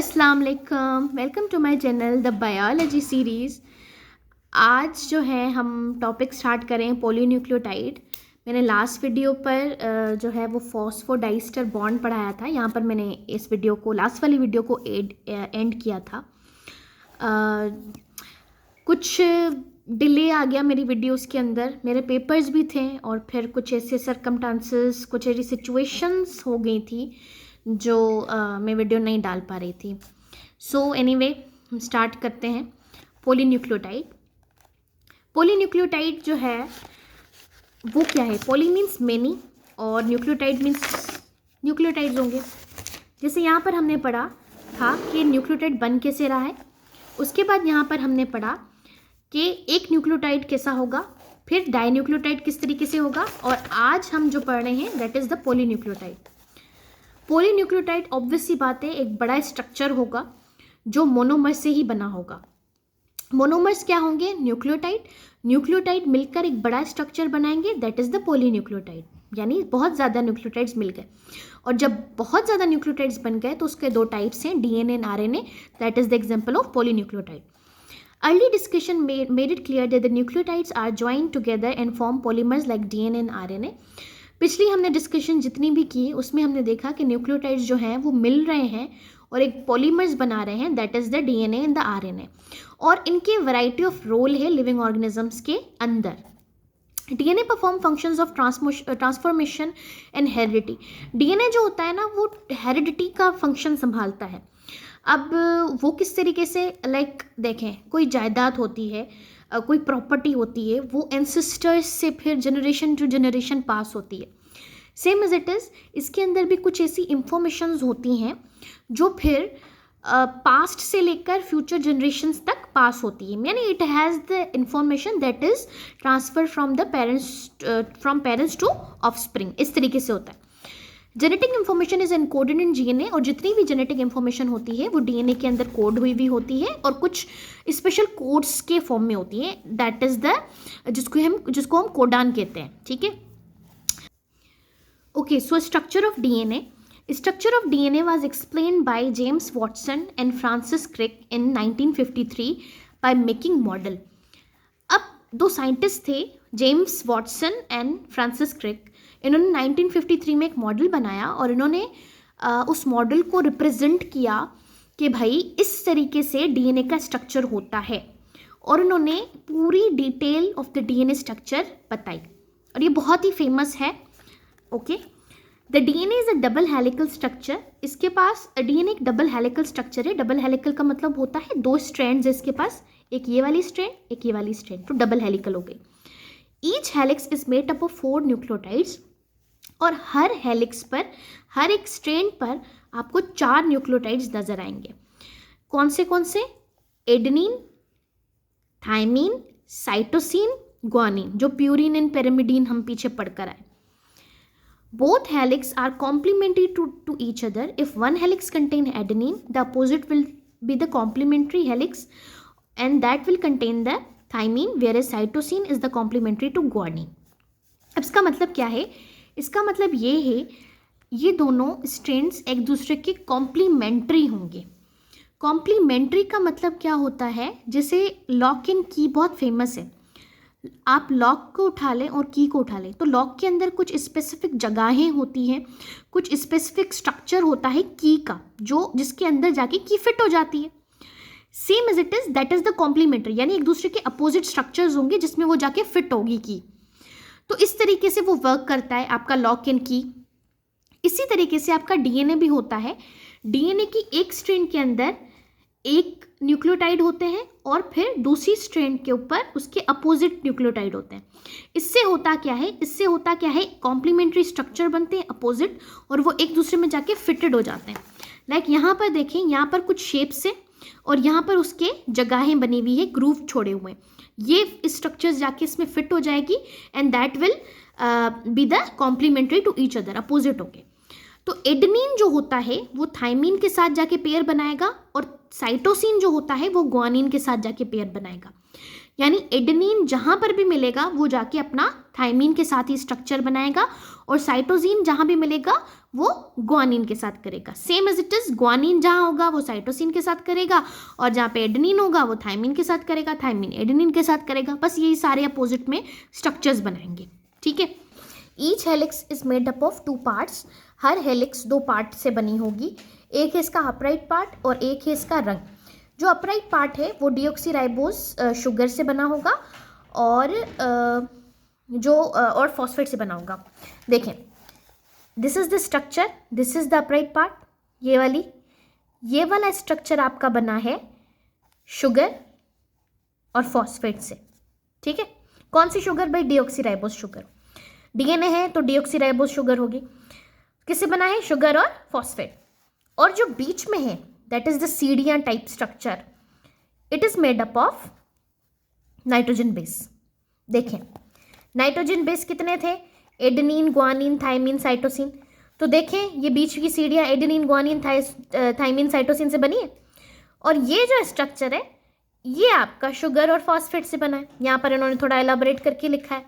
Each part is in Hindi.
अस्सलाम वालेकुम, welcome to my channel the biology series. आज जो है हम टॉपिक स्टार्ट करें पॉलीन्यूक्लियोटाइड। मैंने लास्ट वीडियो पर जो है वो फॉस्फोडाइस्टर बॉन्ड पढ़ाया था। यहाँ पर मैंने इस वीडियो को लास्ट वाली वीडियो को एंड किया था। कुछ डिले आ गया मेरी वीडियोस के अंदर, मेरे पेपर्स भी थे और फिर कुछ ऐसे सरकमस्टांसेस, कुछ ऐसी सिचुएशंस हो गई थी जो मैं वीडियो नहीं डाल पा रही थी। सो एनीवे हम स्टार्ट करते हैं। पॉलीन्यूक्लियोटाइड। पॉलीन्यूक्लियोटाइड जो है वो क्या है? पॉली मीन्स मेनी और न्यूक्लियोटाइड मीन्स न्यूक्लियोटाइड्स होंगे। जैसे यहाँ पर हमने पढ़ा था कि न्यूक्लियोटाइड बन कैसे रहा है, उसके बाद यहाँ पर हमने पढ़ा कि एक न्यूक्लियोटाइड कैसा होगा, फिर डाइन्यूक्लियोटाइड किस तरीके से होगा, और आज हम जो पढ़ रहे हैं that is the polynucleotide. Polynucleotide obvious सी बात है एक बड़ा स्ट्रक्चर होगा जो मोनोमर्स से ही बना होगा। मोनोमर्स क्या होंगे? न्यूक्लियोटाइड। न्यूक्लियोटाइड मिलकर एक बड़ा स्ट्रक्चर बनाएंगे, दैट इज़ द पॉलीन्यूक्लियोटाइड। यानी बहुत ज़्यादा न्यूक्लियोटाइड्स मिल गए, और जब बहुत ज़्यादा न्यूक्लियोटाइड्स बन गए तो उसके दो टाइप्स हैं, DNA and RNA. That is the example of polynucleotide. Early discussion made it clear that the nucleotides are joined together and form polymers like DNA and RNA. पिछली हमने डिस्कशन जितनी भी की उसमें हमने देखा कि न्यूक्लियोटाइड्स जो हैं वो मिल रहे हैं और एक पॉलीमर्स बना रहे हैं, that is the DNA and the RNA. और इनके वैरायटी ऑफ रोल है लिविंग ऑर्गेनिजम्स के अंदर। DNA perform functions of transformation and heredity. DNA जो होता है ना वो हेरिडिटी का फंक्शन संभालता है। अब वो किस तरीके से, लाइक देखें, कोई जायदाद होती है, कोई प्रॉपर्टी होती है, वो एंसेस्टर्स से फिर जनरेशन टू जनरेशन पास होती है। सेम एज इट इज़ इसके अंदर भी कुछ ऐसी इंफॉर्मेशंस होती हैं जो फिर पास्ट से लेकर फ्यूचर जनरेशन्स तक पास होती है। यानी it has the information that is transfer from parents to offspring. इस तरीके से होता है। Genetic information is encoded in DNA, और जितनी भी जेनेटिक इन्फॉर्मेशन होती है वो डीएनए के अंदर कोड हुई भी होती है और कुछ स्पेशल कोड्स के फॉर्म में होती है, दैट इज द जिसको हम कोडान कहते हैं। ठीक है, okay. So structure of DNA. Structure of DNA was explained by James Watson and Francis Crick in 1953 by making model. अब दो साइंटिस्ट थे, James Watson and Francis Crick. इन्होंने 1953 में एक मॉडल बनाया और इन्होंने उस मॉडल को रिप्रेजेंट किया कि भाई इस तरीके से डीएनए का स्ट्रक्चर होता है, और इन्होंने पूरी detail of the DNA structure बताई, और ये बहुत ही फेमस है। Okay, the DNA is a double helical structure. इसके पास डीएनए एक डबल हेलिकल स्ट्रक्चर है। डबल हेलिकल का मतलब होता है दो स्ट्रैंड्स है इसके पास, एक ये वाली स्ट्रैंड, एक ये वाली स्ट्रैंड, तो डबल हेलिकल हो गई। Each helix is made up of 4 nucleotides, और हर हेलिक्स पर, हर एक स्ट्रैंड पर आपको 4 न्यूक्लियोटाइड्स नजर आएंगे। कौन से? एडेनिन, थाइमिन, साइटोसिन, ग्वानिन, जो प्यूरिन एंड pyrimidine हम पीछे पढ़कर आए। Both helix are complementary to each other. If one helix contain adenine, the opposite will be the complementary helix and that will contain the thymine, whereas cytosine is the complementary to guanine. अब इसका मतलब क्या है? इसका मतलब ये है ये दोनों स्ट्रैंड्स एक दूसरे के कॉम्प्लीमेंट्री होंगे। कॉम्प्लीमेंट्री का मतलब क्या होता है? जैसे लॉक एंड की बहुत फेमस है। आप लॉक को उठा लें और की को उठा लें तो लॉक के अंदर कुछ स्पेसिफिक जगहें होती हैं, कुछ स्पेसिफिक स्ट्रक्चर होता है की का, जो जिसके अंदर जाके की फिट हो जाती है। Same as it is that is the complementary, यानी एक दूसरे के अपोजिट स्ट्रक्चर्स होंगे जिसमें वो जाके फिट होगी की। तो इस तरीके से वो वर्क करता है आपका लॉक एंड की। इसी तरीके से आपका डीएनए भी होता है। डीएनए की एक स्ट्रैंड के अंदर एक न्यूक्लियोटाइड होते हैं और फिर दूसरी स्ट्रैंड के ऊपर उसके अपोजिट न्यूक्लियोटाइड होते हैं। इससे होता क्या है? कॉम्प्लीमेंट्री स्ट्रक्चर बनते हैं अपोजिट, और वो एक दूसरे में जाके फिटेड हो जाते हैं। लाइक यहाँ पर देखें, यहाँ पर कुछ शेप्स है और यहाँ पर उसके जगहें बनी हुई है, ग्रूव छोड़े हुए। ये स्ट्रक्चर्स जाके इसमें फिट हो जाएगी and that will be the complementary to each other, opposite होके। तो एडेनिन जो होता है वो थाइमिन के साथ जाके पेयर बनाएगा, और साइटोसिन जो होता है वो ग्वानिन के साथ जाके पेयर बनाएगा। यानी एडेनिन जहाँ पर भी मिलेगा वो जाके अपना थाइमिन के साथ ही स्ट्रक्चर बनाएगा, और साइटोसिन जहाँ भी मिलेगा वो ग्वानिन के साथ करेगा। Same as it is, guanine जहाँ होगा वो साइटोसिन के साथ करेगा, और जहाँ पे एडेनिन होगा वो थायमिन के साथ करेगा, थायमिन एडेनिन के साथ करेगा। बस यही सारे अपोजिट में स्ट्रक्चर्स बनाएंगे, ठीक है। Each helix is made up of 2 parts. Her helix 2 part से बनी होगी। एक है इसका अपराइट पार्ट और एक है इसका रंग। जो अपराइट पार्ट है वो डीऑक्सीराइबोज शुगर से बना होगा, और और फॉस्फेट से बना होगा। देखें, this is the structure, this is the upright part. ये वाला स्ट्रक्चर आपका बना है शुगर और फॉस्फेट से, ठीक है। कौन सी शुगर भाई? Deoxyribose sugar. डीएनए है तो डीऑक्सीराइबोज शुगर होगी। किससे बना है? शुगर और फॉस्फेट। और जो बीच में है दैट इज द सीडिया type structure, it is made up of nitrogen base. देखें, नाइट्रोजन बेस कितने थे? Adenine, guanine, thymine, cytosine. तो देखें, ये बीच की सीढ़ियाँ एडेनिन, ग्वानिन, थायमिन, साइटोसिन से बनी है। और ये जो स्ट्रक्चर है ये आपका शुगर और फॉस्फेट से बना है। यहाँ पर इन्होंने थोड़ा एलाबोरेट करके लिखा है,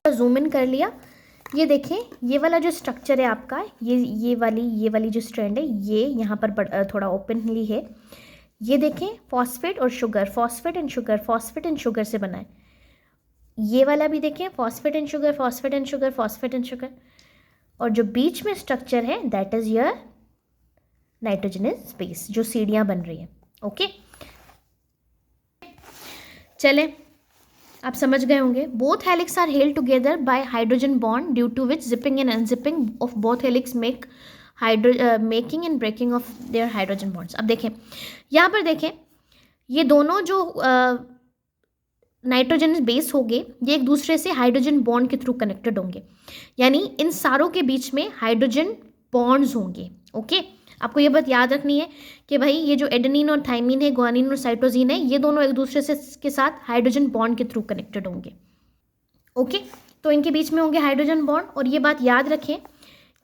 जूम इन कर लिया। ये देखें, ये वाला जो स्ट्रक्चर है आपका, ये वाली जो स्ट्रैंड है, ये यहाँ पर थोड़ा ओपनली है। ये देखें, फॉस्फेट और sugar, phosphate and sugar, phosphate and sugar से बना है। ये वाला भी देखें, phosphate and sugar, phosphate and sugar, phosphate and sugar. और जो बीच में स्ट्रक्चर है that is your nitrogenous base, जो सीढ़ियाँ बन रही है। ओके, चले, आप समझ गए होंगे। Both helix are held together by hydrogen bond due to which zipping and unzipping of both helix making and breaking of their hydrogen bonds. अब देखें, यहाँ पर देखें, ये दोनों जो नाइट्रोजन बेस होंगे ये एक दूसरे से हाइड्रोजन बॉन्ड के थ्रू कनेक्टेड होंगे, यानी इन सारों के बीच में हाइड्रोजन बॉन्ड्स होंगे। ओके, आपको ये बात याद रखनी है कि भाई ये जो एडेनिन और थायमिन है, ग्वानिन और साइटोसिन है, ये दोनों एक दूसरे से के साथ हाइड्रोजन बॉन्ड के थ्रू कनेक्टेड होंगे। ओके, तो इनके बीच में होंगे हाइड्रोजन बॉन्ड। और ये बात याद रखें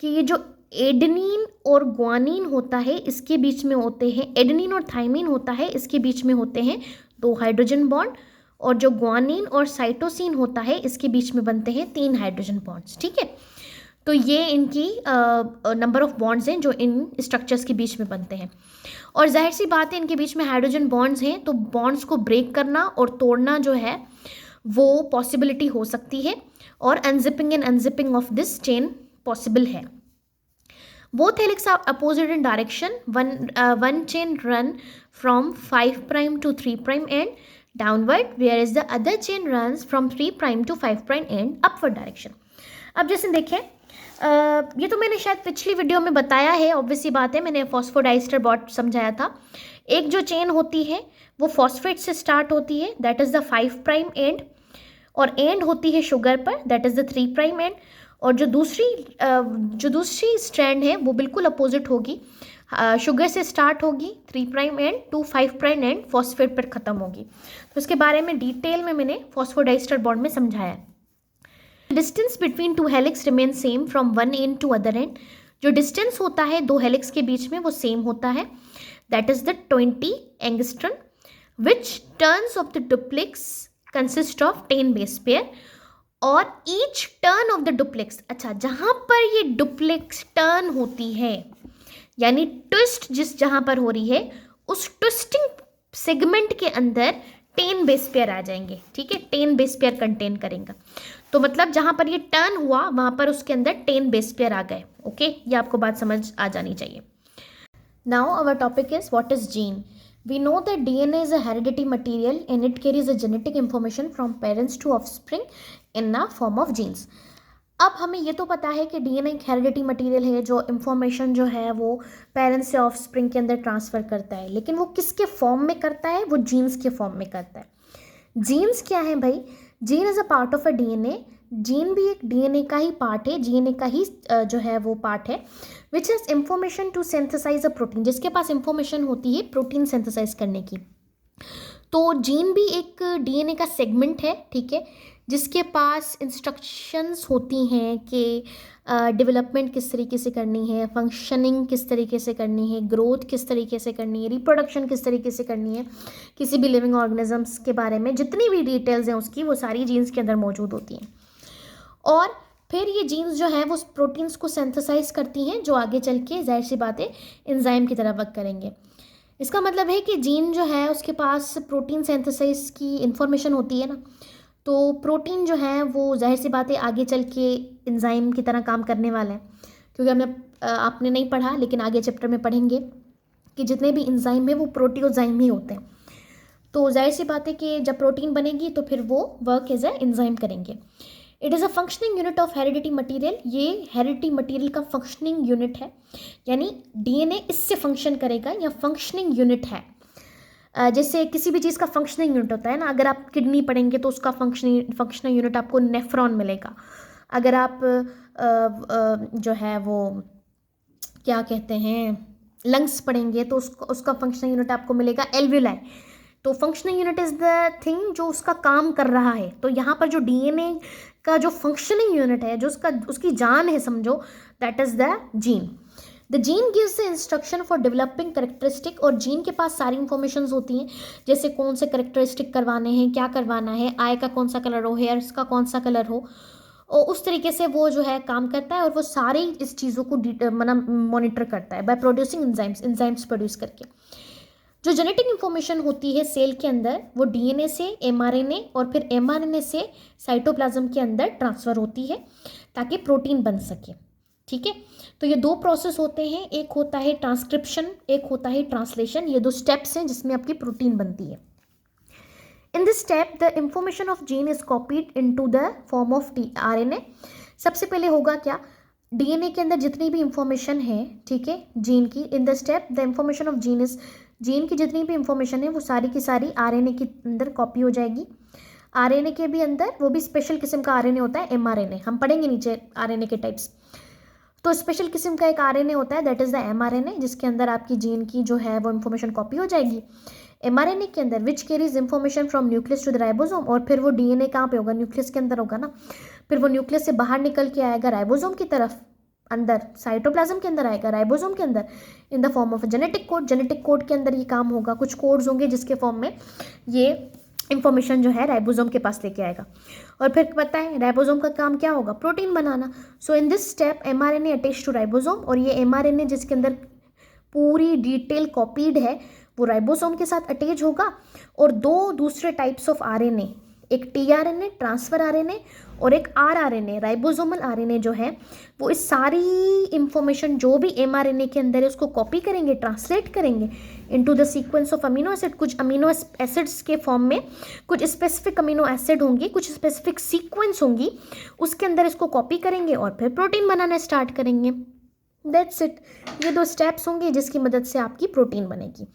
कि ये जो एडेनिन और ग्वानिन होता है इसके बीच में होते हैं, एडेनिन और थायमिन होता है इसके बीच में होते हैं 2 हाइड्रोजन बॉन्ड, और जो ग्वानिन और साइटोसिन होता है इसके बीच में बनते हैं 3 हाइड्रोजन बॉन्ड्स, ठीक है। तो ये इनकी नंबर ऑफ बॉन्ड्स हैं जो इन स्ट्रक्चर्स के बीच में बनते हैं। और जाहिर सी बात है, इनके बीच में हाइड्रोजन बॉन्ड्स हैं तो बॉन्ड्स को ब्रेक करना और तोड़ना जो है वो पॉसिबिलिटी हो सकती है, और unzipping and unzipping of this chain possible है। Both helix are opposite in direction. One chain run from 5 prime to 3 prime end downward, whereas the other chain runs from 3 prime to 5 prime end upward direction. अब जैसे देखें, ये तो मैंने शायद पिछली वीडियो में बताया है, ऑब्वियसली बात है, मैंने फॉस्फोडाइस्टर बॉन्ड समझाया था। एक जो चेन होती है वो फॉस्फेट से स्टार्ट होती है, that is the 5 prime and, और एंड होती है शुगर पर, that is the 3 prime and. और जो दूसरी स्ट्रैंड है वो बिल्कुल अपोजिट होगी, शुगर से स्टार्ट होगी 3 prime end to 5 prime end phosphate पर ख़त्म होगी। तो इसके बारे में डिटेल में मैंने फॉस्फोडाइस्टर बॉन्ड में समझाया। Distance between 2 helix remain same from one end to other end. जो डिस्टेंस होता है 2 हेलिक्स के बीच में वो सेम होता है, that is the 20 angstrom, which turns of the duplex consist of 10 base pair, और each turn of the duplex, अच्छा जहाँ पर ये डुप्लेक्स टर्न होती है, यानी ट्विस्ट जहाँ पर हो रही है, उस ट्विस्टिंग सेगमेंट के अंदर 10 बेस पेयर आ जाएंगे, ठीक है, 10 बेस पेयर कंटेन करेंगे। तो मतलब जहाँ पर ये टर्न हुआ वहाँ पर उसके अंदर 10 बेस पेयर आ गए। ओके, ये आपको बात समझ आ जानी चाहिए। Now our topic is what is gene. We know that DNA is a hereditary material and it carries a genetic information from parents to offspring in the form of genes. अब हमें ये तो पता है कि DNA एक हेरिडिटी मटेरियल है जो इन्फॉर्मेशन जो है वो पेरेंट्स से ऑफस्प्रिंग के अंदर ट्रांसफ़र करता है, लेकिन वो किसके फॉर्म में करता है? वो जीन्स के फॉर्म में करता है। जीन्स क्या है भाई? Gene is a part of a DNA। Gene भी एक DNA का ही पार्ट है, DNA का ही जो है वो पार्ट है, which has information to synthesize a protein, जिसके पास इंफॉर्मेशन होती है प्रोटीन सिंथेसाइज करने की। तो जीन भी एक DNA का सेगमेंट है, ठीक है, जिसके पास इंस्ट्रक्शंस होती हैं कि डेवलपमेंट किस तरीके से करनी है, फंक्शनिंग किस तरीके से करनी है, ग्रोथ किस तरीके से करनी है, रिप्रोडक्शन किस तरीके से करनी है, किसी भी लिविंग ऑर्गेनिजम्स के बारे में जितनी भी डिटेल्स हैं उसकी वो सारी जीन्स के अंदर मौजूद होती हैं। और फिर ये जीन्स जो है वो प्रोटीन्स को सिंथेसाइज करती हैं, जो आगे चल के जाहिर सी बात है एंजाइम की तरह वर्क करेंगे। इसका मतलब है कि जीन जो है उसके पास प्रोटीन सिंथेसाइज की इंफॉर्मेशन होती है ना, तो प्रोटीन जो है वो जाहिर सी बात है आगे चल के एंजाइम की तरह काम करने वाला है। क्योंकि आपने नहीं पढ़ा, लेकिन आगे चैप्टर में पढ़ेंगे कि जितने भी एंजाइम है वो प्रोटियोजाइम ही होते हैं। तो जाहिर सी बात है कि जब प्रोटीन बनेगी तो फिर वो वर्क एज ए एंजाइम करेंगे। It is a functioning unit of heredity material. ये हेरिडिटी मटीरियल का फंक्शनिंग यूनिट है, यानी डीएनए इससे फंक्शन करेगा या फंक्शनिंग यूनिट है। जैसे किसी भी चीज़ का फंक्शनिंग यूनिट होता है ना, अगर आप किडनी पढ़ेंगे तो उसका फंक्शनिंग यूनिट आपको नेफ्रॉन मिलेगा। अगर आप जो है वो क्या कहते हैं लंग्स पढ़ेंगे तो उसका फंक्शनिंग यूनिट आपको मिलेगा एल्वियोलाई। तो functioning unit is the thing जो उसका काम कर रहा है। तो यहाँ पर जो डीएनए का जो फंक्शनिंग यूनिट है, जो उसकी जान है समझो, that is the gene. The gene gives the instruction for developing characteristic. और जीन के पास सारी इंफॉर्मेशन होती हैं, जैसे कौन से करेक्टरिस्टिक करवाने हैं, क्या करवाना है, आई का कौन सा कलर हो, हेयर्स का कौन सा कलर हो, और उस तरीके से वो जो है काम करता है। और वो सारी इस चीज़ों को मतलब मॉनिटर करता है बाय प्रोड्यूसिंग एंजाइम्स प्रोड्यूस करके। जो जेनेटिक इंफॉर्मेशन होती है सेल के अंदर, वो डीएनए से एमआरएनए और फिर एमआरएनए से साइटोप्लाज्म के अंदर ट्रांसफ़र होती है ताकि प्रोटीन बन सके। ठीक है, तो ये दो प्रोसेस होते हैं, एक होता है ट्रांसक्रिप्शन, एक होता है ट्रांसलेशन। ये दो स्टेप्स हैं जिसमें आपकी प्रोटीन बनती है। इन this step the information of gene is copied into the form of RNA. सबसे पहले होगा क्या, डीएनए के अंदर जितनी भी इंफॉर्मेशन है, ठीक है, जीन की, in the step the information of gene की जितनी भी इंफॉर्मेशन है वो सारी की सारी आरएनए के अंदर कॉपी हो जाएगी। आरएनए के भी अंदर वो भी स्पेशल किस्म का आरएनए होता है, एमआरएनए। हम पढ़ेंगे नीचे आरएनए के टाइप्स। तो स्पेशल किस्म का एक आरएनए होता है, दैट इज़ द एमआरएनए, जिसके अंदर आपकी जीन की जो है वो इंफॉर्मेशन कॉपी हो जाएगी। एमआरएनए के अंदर which carries information from nucleus to the ribosome. और फिर वो डीएनए कहाँ पे होगा, न्यूक्लियस के अंदर होगा ना। फिर वो न्यूक्लियस से बाहर निकल के आएगा राइबोसोम की तरफ, अंदर साइटोप्लाज्म के अंदर आएगा, राइबोसोम के अंदर, in the form of genetic code. Genetic code के अंदर ये काम होगा, कुछ कोड्स होंगे जिसके फॉर्म में ये इंफॉर्मेशन जो है राइबोसोम के पास लेके आएगा। और फिर पता है राइबोसोम का काम क्या होगा, प्रोटीन बनाना। So in this step mRNA attach to ribosome. और ये एमआरएनए जिसके अंदर पूरी डिटेल कॉपीड है वो राइबोसोम के साथ अटैच होगा। और दो दूसरे टाइप्स ऑफ आरएनए, एक टीआरएनए ट्रांसफर आरएनए और एक आरआरएनए राइबोसोमल आरएनए जो है वो इस सारी इंफॉर्मेशन जो भी एमआरएनए के अंदर है उसको कॉपी करेंगे, ट्रांसलेट करेंगे into the sequence of amino acid. कुछ अमीनो एसिड्स के फॉर्म में कुछ स्पेसिफिक अमीनो एसिड होंगी, कुछ स्पेसिफिक सीक्वेंस होंगी, उसके अंदर इसको कॉपी करेंगे और फिर प्रोटीन बनाना स्टार्ट करेंगे। That's it. ये दो स्टेप्स होंगे जिसकी मदद से आपकी प्रोटीन बनेगी।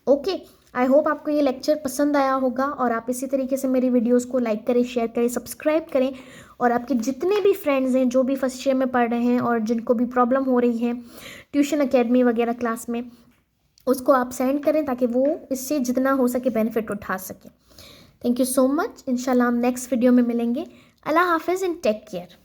ओके, आई होप आपको ये लेक्चर पसंद आया होगा और आप इसी तरीके से मेरी वीडियोस को लाइक करें, शेयर करें, सब्सक्राइब करें। और आपके जितने भी फ्रेंड्स हैं जो भी फर्स्ट ईयर में पढ़ रहे हैं और जिनको भी प्रॉब्लम हो रही है ट्यूशन अकेडमी वगैरह क्लास में, उसको आप सेंड करें ताकि वो इससे जितना हो सके बेनिफिट उठा सकें। Thank you so much. इंशाल्लाह हम नेक्स्ट वीडियो में मिलेंगे। अल्लाह हाफिज़ एंड टेक केयर।